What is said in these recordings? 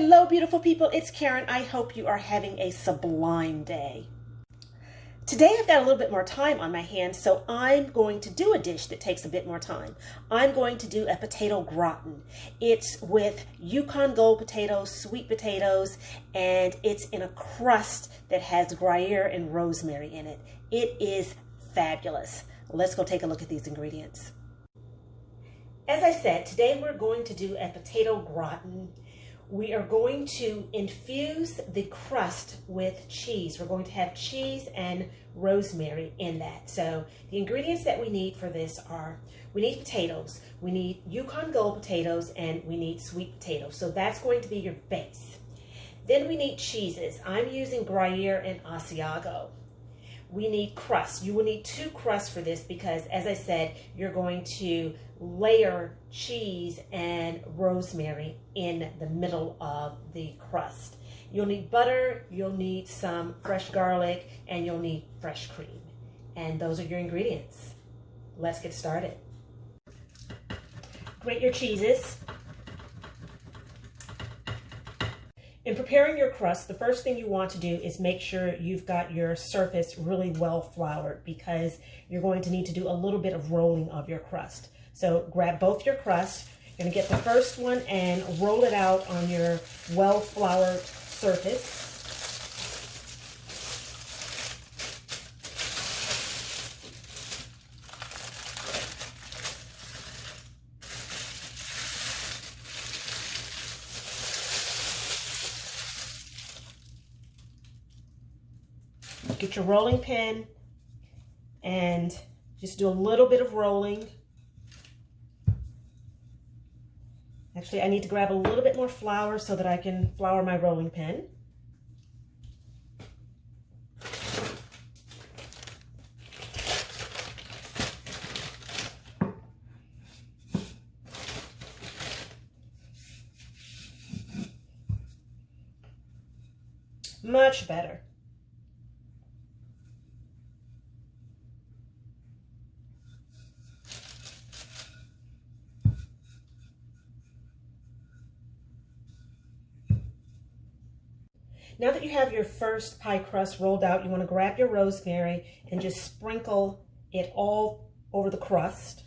Hello, beautiful people. It's Karen. I hope you are having a sublime day. Today I've got a little bit more time on my hands, so I'm going to do a dish that takes a bit more time. I'm going to do a potato gratin. It's with Yukon gold potatoes, sweet potatoes, and it's in a crust that has gruyere and rosemary in it. It is fabulous. Let's go take a look at these ingredients. As I said, today we're going to do a potato gratin. We are going to infuse the crust with cheese. We're going to have cheese and rosemary in that. So the ingredients that we need for this are, we need potatoes, we need Yukon gold potatoes, and we need sweet potatoes. So that's going to be your base. Then we need cheeses. I'm using gruyere and Asiago. We need crust. You will need 2 crusts for this because, as I said, you're going to layer cheese and rosemary in the middle of the crust. You'll need butter, you'll need some fresh garlic, and you'll need fresh cream. And those are your ingredients. Let's get started. Grate your cheeses. In preparing your crust, the first thing you want to do is make sure you've got your surface really well floured because you're going to need to do a little bit of rolling of your crust. So grab both your crusts. You're going to get the first one and roll it out on your well floured surface. Get your rolling pin and just do a little bit of rolling. Actually, I need to grab a little bit more flour so that I can flour my rolling pin. Much better. Now that you have your first pie crust rolled out, you want to grab your rosemary and just sprinkle it all over the crust.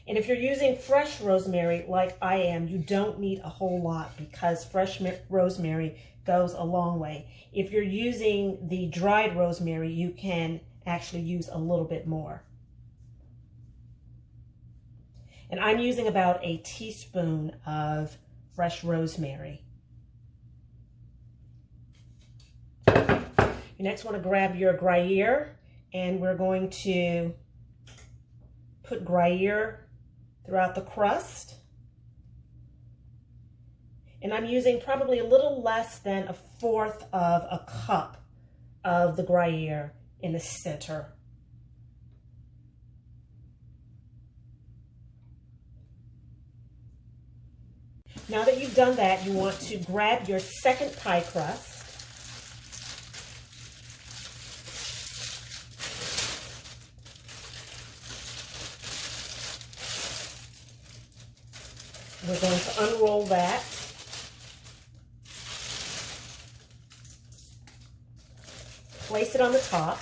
And if you're using fresh rosemary like I am, you don't need a whole lot because fresh rosemary goes a long way. If you're using the dried rosemary, you can actually use a little bit more. And I'm using about a teaspoon of fresh rosemary. You next want to grab your gruyere, and we're going to put gruyere throughout the crust. And I'm using probably a little less than 1/4 of a cup of the gruyere in the center. Now that you've done that, you want to grab your second pie crust. We're going to unroll that. Place it on the top.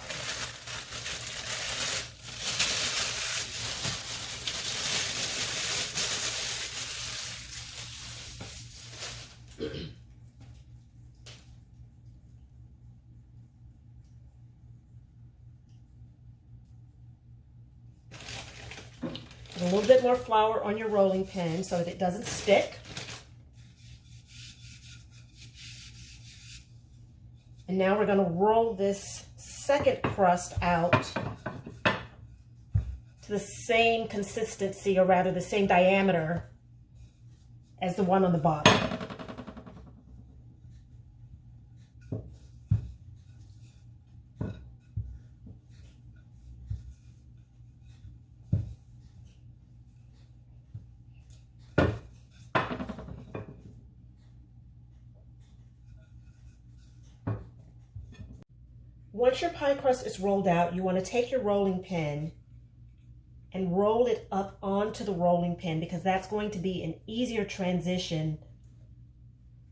A little bit more flour on your rolling pin so that it doesn't stick. And now we're going to roll this second crust out to the same consistency, or rather the same diameter as the one on the bottom. Once your pie crust is rolled out, you want to take your rolling pin and roll it up onto the rolling pin, because that's going to be an easier transition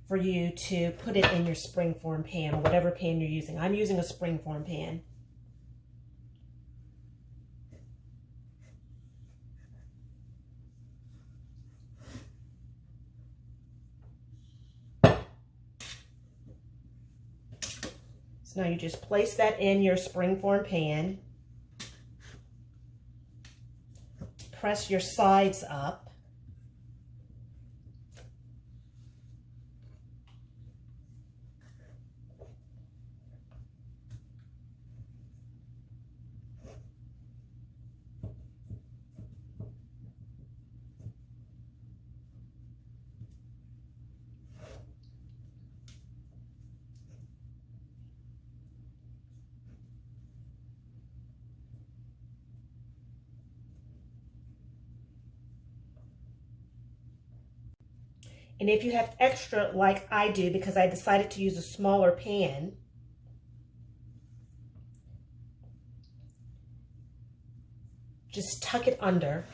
for you to put it in your springform pan or whatever pan you're using. I'm using a springform pan. So now you just place that in your springform pan. Press your sides up. And if you have extra, like I do, because I decided to use a smaller pan, just tuck it under.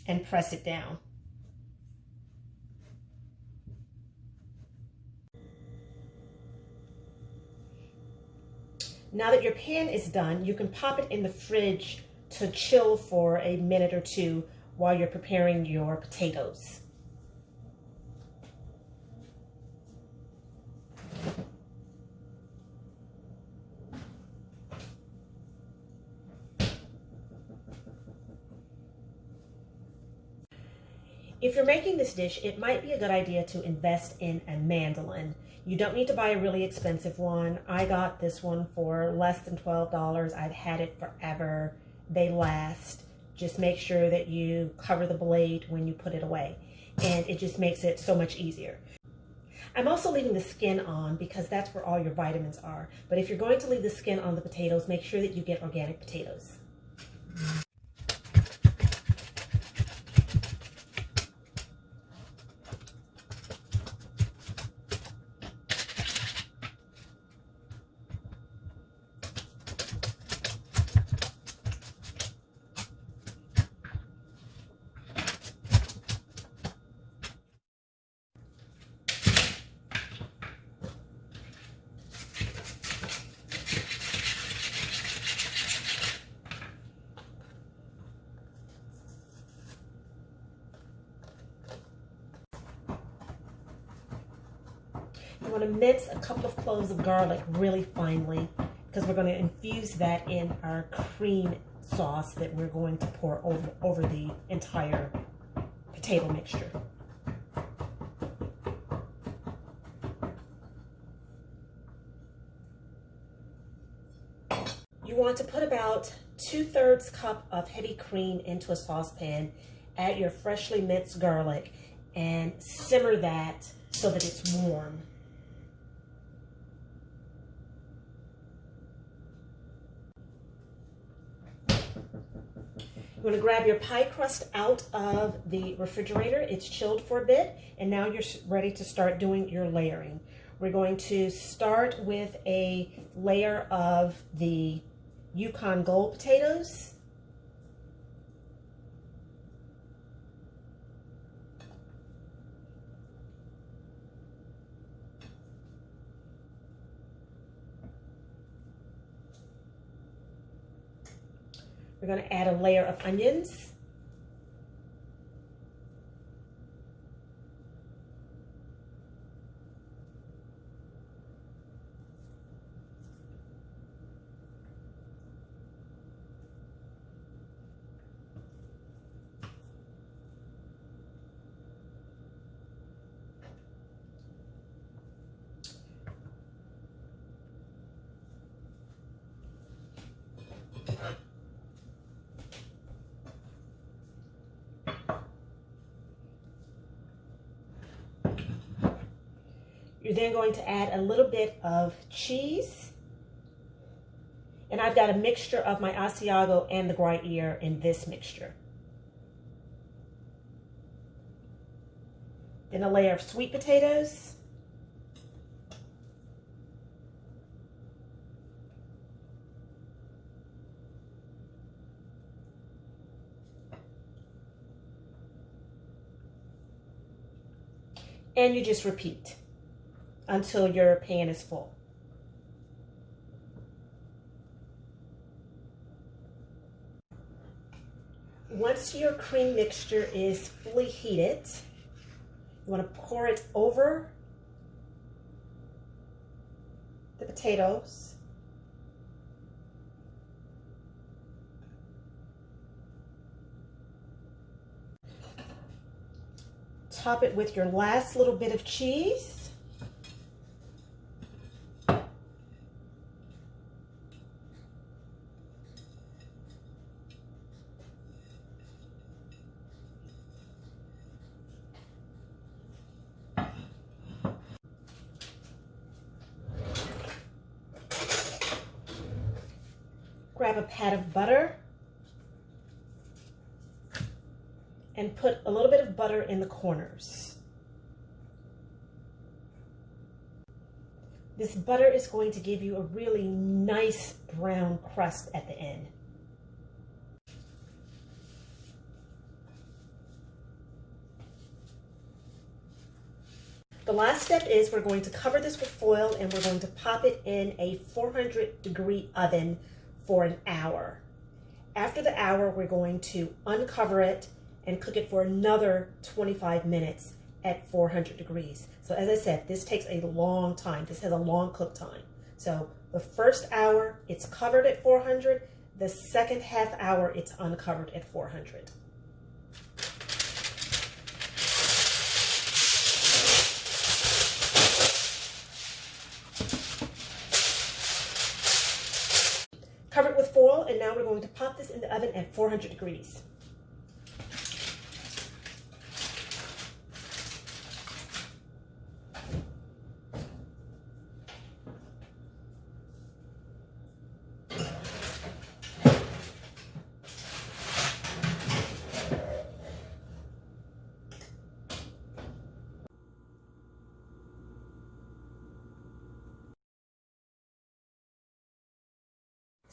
And press it down. Now that your pan is done, you can pop it in the fridge to chill for a minute or two while you're preparing your potatoes. If you're making this dish, it might be a good idea to invest in a mandolin. You don't need to buy a really expensive one. I got this one for less than $12. I've had it forever. They last. Just make sure that you cover the blade when you put it away, and it just makes it so much easier. I'm also leaving the skin on because that's where all your vitamins are. But if you're going to leave the skin on the potatoes, make sure that you get organic potatoes. You want to mince a couple of cloves of garlic really finely, because we're going to infuse that in our cream sauce that we're going to pour over the entire potato mixture. You want to put about 2/3 cup of heavy cream into a saucepan, add your freshly minced garlic, and simmer that so that it's warm. You're going to grab your pie crust out of the refrigerator. It's chilled for a bit, and now you're ready to start doing your layering. We're going to start with a layer of the Yukon Gold potatoes. We're going to add a layer of onions. You're then going to add a little bit of cheese. And I've got a mixture of my Asiago and the gruyere in this mixture. Then a layer of sweet potatoes. And you just repeat until your pan is full. Once your cream mixture is fully heated, you want to pour it over the potatoes. Top it with your last little bit of cheese. Grab a pat of butter and put a little bit of butter in the corners. This butter is going to give you a really nice brown crust at the end. The last step is we're going to cover this with foil and we're going to pop it in a 400-degree oven for an hour. After the hour, we're going to uncover it and cook it for another 25 minutes at 400 degrees. So as I said, this takes a long time. This has a long cook time. So the first hour, it's covered at 400. The second half hour, it's uncovered at 400. Cover it with foil, and now we're going to pop this in the oven at 400 degrees.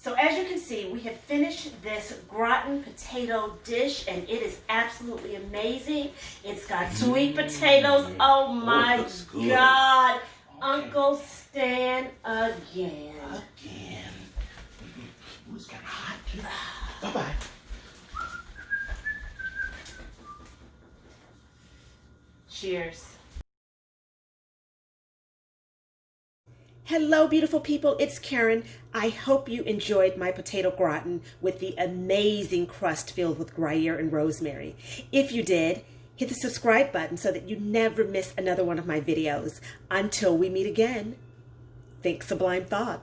So as you can see, we have finished this gratin potato dish, and it is absolutely amazing. It's got sweet potatoes. Oh my God. Okay. Uncle Stan again. Again. It's got hot. Bye-bye. Cheers. Hello, beautiful people. It's Karen. I hope you enjoyed my potato gratin with the amazing crust filled with gruyere and rosemary. If you did, hit the subscribe button so that you never miss another one of my videos. Until we meet again, think Sublime thoughts.